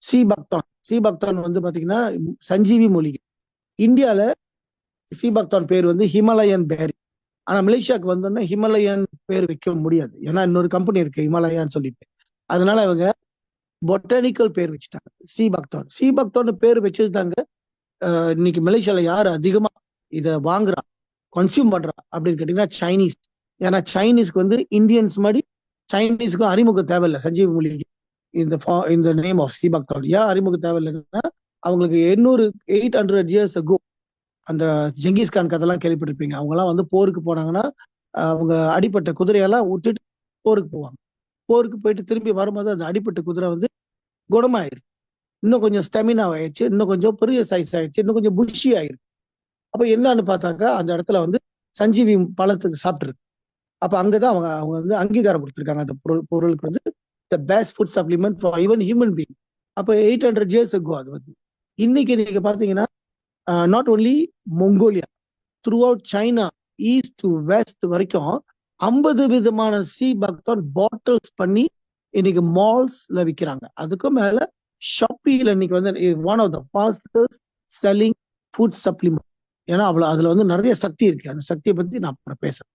சீபக்தான் வந்து பாத்தீங்கன்னா சஞ்சீவி மூலிகை. இந்தியால சீபக்தான் பேர் வந்து ஹிமாலயன் பேரி. ஆனா மலேசியாவுக்கு வந்தோன்னா ஹிமாலயன் பேர் வைக்க முடியாது, ஏன்னா இன்னொரு கம்பெனி இருக்கு ஹிமாலயான்னு சொல்லிட்டு. அதனால அவங்க பொட்டானிக்கல் பேர் வச்சுட்டாங்க சீபக்தான் பேர் வச்சதுதாங்க. இன்னைக்கு மலேசியால யாரு அதிகமா இத வாங்குறா, கன்சியூம் பண்றா அப்படின்னு கேட்டீங்கன்னா சைனீஸ். ஏன்னா சைனீஸ்க்கு வந்து இந்தியன்ஸ் மாதிரி சைனீஸ்க்கும் அறிமுக தேவையில்லை சஞ்சீவ் மூலிகை. இந்த நேம் ஆஃப் சீபக்தான் ஏன் அறிமுக தேவையில்லைன்னா, அவங்களுக்கு 800 years ago அந்த ஜெங்கிஸ்கான் கதெல்லாம் கேள்விப்பட்டிருப்பீங்க. அவங்க எல்லாம் வந்து போருக்கு போனாங்கன்னா அவங்க அடிப்பட்ட குதிரையெல்லாம் விட்டுட்டு போருக்கு போவாங்க. போருக்கு போயிட்டு திரும்பி வரும்போது அந்த அடிப்பட்ட குதிரை வந்து குணமாயிருச்சு, இன்னும் கொஞ்சம் ஸ்டெமினா ஆயிடுச்சு, இன்னும் கொஞ்சம் பெரிய சைஸ் ஆயிடுச்சு, இன்னும் கொஞ்சம் புஷி ஆயிருக்கு. அப்ப என்னன்னு பார்த்தாக்கா அந்த இடத்துல வந்து சஞ்சீவி பழத்துக்கு சாப்பிட்டுருக்கு. அப்ப அங்கதான் அவங்க அவங்க வந்து அங்கீகாரம் கொடுத்திருக்காங்க அந்த பொருளுக்கு வந்து the best food supplement for even human being. அப்ப 800 years ago அது வந்து. இன்னைக்கு நீங்க பாத்தீங்கன்னா not only Mongolia, throughout China, east to west வரைக்கும் 50 விதமான சீபக்தான் பாட்டில்ஸ் பண்ணி இன்னைக்கு மால்ஸ்ல விற்கிறாங்க. அதுக்கும் மேல ஷாப்பில இன்னைக்கு வந்து one of the fastest selling food supplement. ஏன்னா அவ்வளவு அதுல வந்து நிறைய சக்தி இருக்கு. அந்த சக்தியை பத்தி நான் அப்புறம் பேசுறேன்.